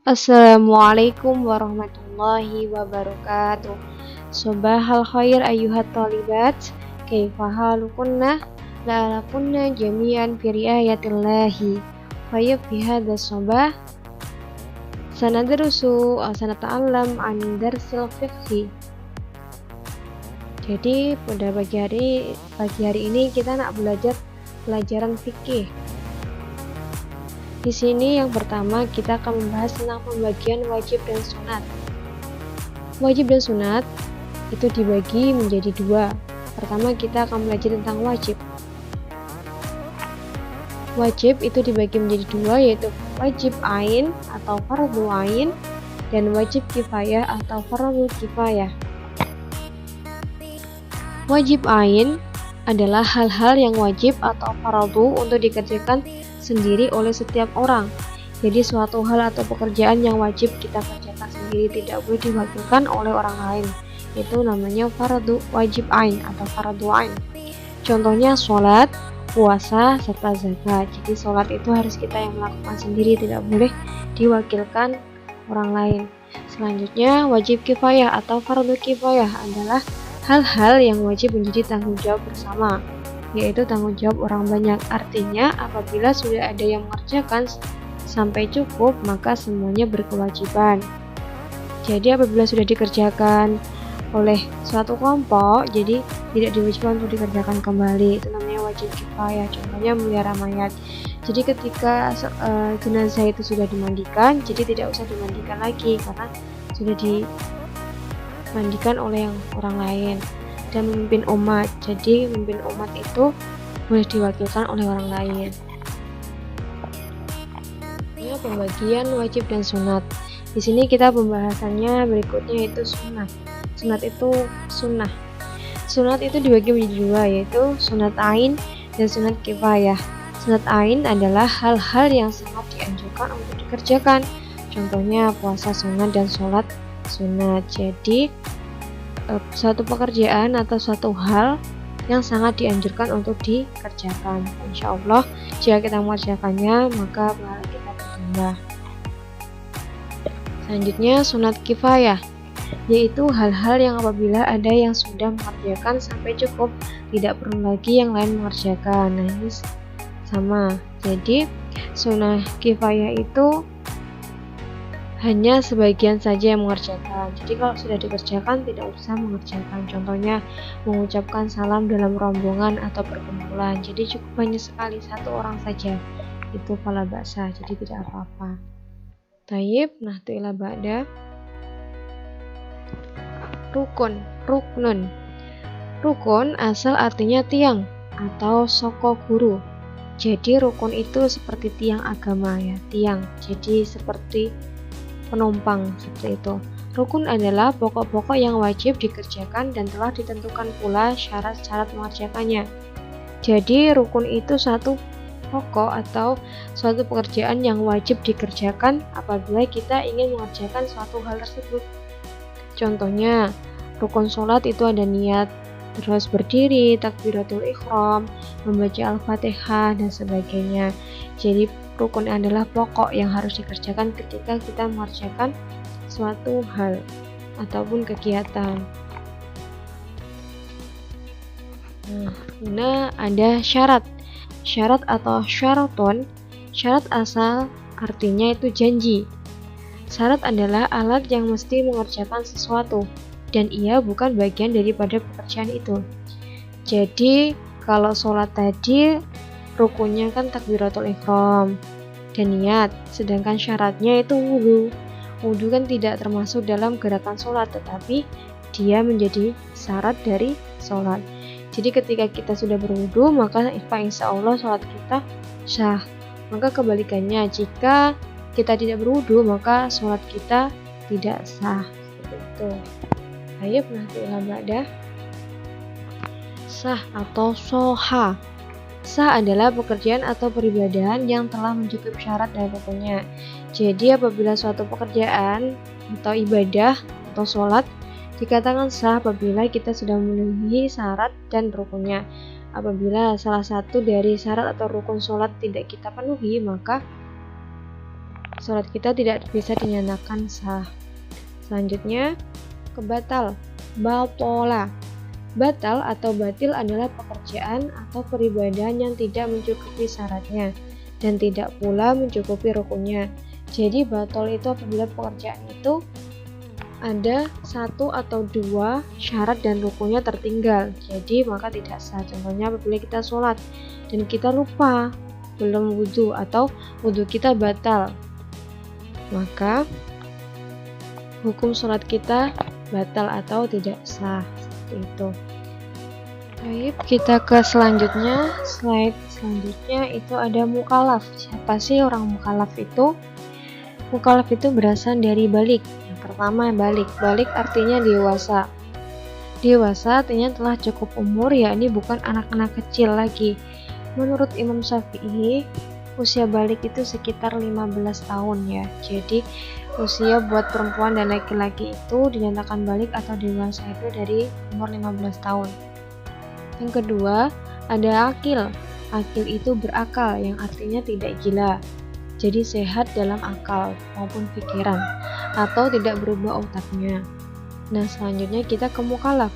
Assalamualaikum warahmatullahi wabarakatuh. Sobahal khair ayyuhat talibat. Kaifa halukunna? La'alakunna jami'an fi riayatillahi. Fayab fi hadha sobah sanadrusu sanata'allam an darsil fiqhi. Jadi pada pagi hari ini kita nak belajar pelajaran fikih. Di sini yang pertama kita akan membahas tentang pembagian wajib dan sunat. Wajib dan sunat itu dibagi menjadi dua. Pertama kita akan belajar tentang wajib. Wajib itu dibagi menjadi dua, yaitu wajib ain atau fardhu ain dan wajib kifayah atau fardhu kifayah. Wajib ain adalah hal-hal yang wajib atau fardhu untuk dikerjakan sendiri oleh setiap orang. Jadi suatu hal atau pekerjaan yang wajib kita kerjakan sendiri, tidak boleh diwakilkan oleh orang lain. Itu namanya fardhu wajib ain atau fardhu ain. Contohnya sholat, puasa, serta zakat. Jadi sholat itu harus kita yang melakukan sendiri, tidak boleh diwakilkan orang lain. Selanjutnya wajib kifayah atau fardhu kifayah adalah hal-hal yang wajib menjadi tanggung jawab bersama, yaitu tanggung jawab orang banyak. Artinya apabila sudah ada yang mengerjakan sampai cukup, maka semuanya berkewajiban. Jadi apabila sudah dikerjakan oleh suatu kelompok, jadi tidak diwajibkan untuk dikerjakan kembali. Itu namanya wajib kifayah. Contohnya melihara mayat. Jadi ketika jenazah itu sudah dimandikan, jadi tidak usah dimandikan lagi karena sudah dimandikan oleh orang lain. Dan memimpin umat, jadi memimpin umat itu boleh diwakilkan oleh orang lain. Ini pembagian wajib dan sunat. Di sini kita pembahasannya berikutnya yaitu sunat. Sunat itu sunnah. Sunat itu dibagi menjadi dua, yaitu sunat ain dan sunat kifayah. Sunat ain adalah hal-hal yang sangat dianjurkan untuk dikerjakan. Contohnya puasa sunat dan sholat sunat. Jadi suatu pekerjaan atau suatu hal yang sangat dianjurkan untuk dikerjakan. Insya Allah jika kita mengerjakannya maka pahala kita bertambah. Selanjutnya sunat kifayah, yaitu hal-hal yang apabila ada yang sudah mengerjakan sampai cukup, tidak perlu lagi yang lain mengerjakan. Nah ini sama. Jadi sunat kifayah itu hanya sebagian saja yang mengerjakan. Jadi kalau sudah dikerjakan tidak usah mengerjakan. Contohnya mengucapkan salam dalam rombongan atau perkumpulan. Jadi cukup hanya sekali, satu orang saja. Itu fala ba'sa, jadi tidak apa-apa. Tayyib, nah tu'ila ba'da. Ruknun. Rukun asal artinya tiang atau soko guru. Jadi rukun itu seperti tiang agama ya, tiang. Jadi seperti penumpang seperti itu. Rukun adalah pokok-pokok yang wajib dikerjakan dan telah ditentukan pula syarat-syarat mengerjakannya. Jadi rukun itu suatu pokok atau suatu pekerjaan yang wajib dikerjakan apabila kita ingin mengerjakan suatu hal tersebut. Contohnya rukun sholat itu ada niat, terus berdiri, takbiratul ihram, membaca al-fatihah dan sebagainya. Jadi rukun adalah pokok yang harus dikerjakan ketika kita mengerjakan suatu hal ataupun kegiatan. Nah, ada syarat. Syarat atau syaraton. Syarat asal artinya itu janji. Syarat adalah alat yang mesti mengerjakan sesuatu dan ia bukan bagian daripada pekerjaan itu. Jadi kalau sholat tadi rukunnya kan takbiratul ihram dan niat, sedangkan syaratnya itu wudu. Wudu kan tidak termasuk dalam gerakan sholat, tetapi dia menjadi syarat dari sholat. Jadi ketika kita sudah berwudu, maka insya Allah sholat kita sah. Maka kebalikannya, jika kita tidak berwudu, maka sholat kita tidak sah. Seperti itu. Ayo, nanti ba'da. Sah atau soha. Sah adalah pekerjaan atau peribadahan yang telah mencukupi syarat dan rukunnya. Jadi apabila suatu pekerjaan atau ibadah atau sholat dikatakan sah apabila kita sudah memenuhi syarat dan rukunnya. Apabila salah satu dari syarat atau rukun sholat tidak kita penuhi, maka surat kita tidak bisa dinyatakan sah. Selanjutnya, kebatal, batola. Batal atau batil adalah pekerjaan atau peribadahan yang tidak mencukupi syaratnya dan tidak pula mencukupi rukunnya. Jadi batal itu apabila pekerjaan itu ada satu atau dua syarat dan rukunnya tertinggal, jadi maka tidak sah. Contohnya apabila kita sholat dan kita lupa belum wudhu atau wudhu kita batal, maka hukum sholat kita batal atau tidak sah. Seperti itu. Baik, kita ke selanjutnya. Slide selanjutnya itu ada mukalaf. Siapa sih orang mukalaf itu? Mukalaf itu berasal dari balik. Yang pertama balik. Balik artinya dewasa. Dewasa artinya telah cukup umur, yakni bukan anak-anak kecil lagi. Menurut Imam Syafi'i, usia balik itu sekitar 15 tahun ya. Jadi usia buat perempuan dan laki-laki itu dinyatakan balik atau dewasa itu dari umur 15 tahun. Yang kedua, ada akil. Akil itu berakal, yang artinya tidak gila. Jadi sehat dalam akal maupun pikiran, atau tidak berubah otaknya. Nah, selanjutnya kita ke mukalaf.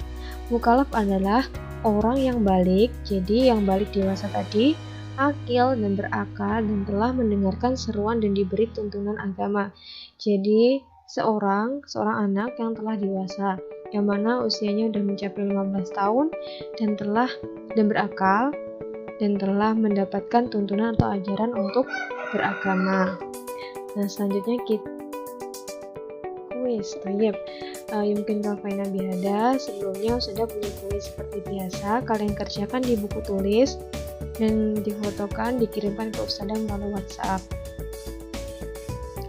Mukalaf adalah orang yang balik, jadi yang balik dewasa tadi, akil dan berakal dan telah mendengarkan seruan dan diberi tuntunan agama. Jadi seorang anak yang telah dewasa, yang mana usianya sudah mencapai 15 tahun dan berakal dan telah mendapatkan tuntunan atau ajaran untuk beragama. Nah, selanjutnya kita kuis. Yumkin kafaina bihada. Sebelumnya sudah punya kuis seperti biasa. Kalian kerjakan di buku tulis dan difotokan, dikirimkan ke Ustazah melalui WhatsApp.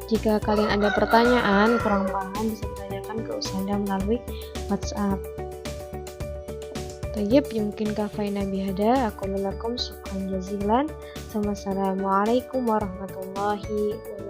Jika kalian ada pertanyaan kurang paham, bisa ditanyakan ke Ustazah melalui WhatsApp. Yumkin kafaina bihada. Aku lelakum syukran jazilan. Assalamualaikum warahmatullahi wabarakatuh.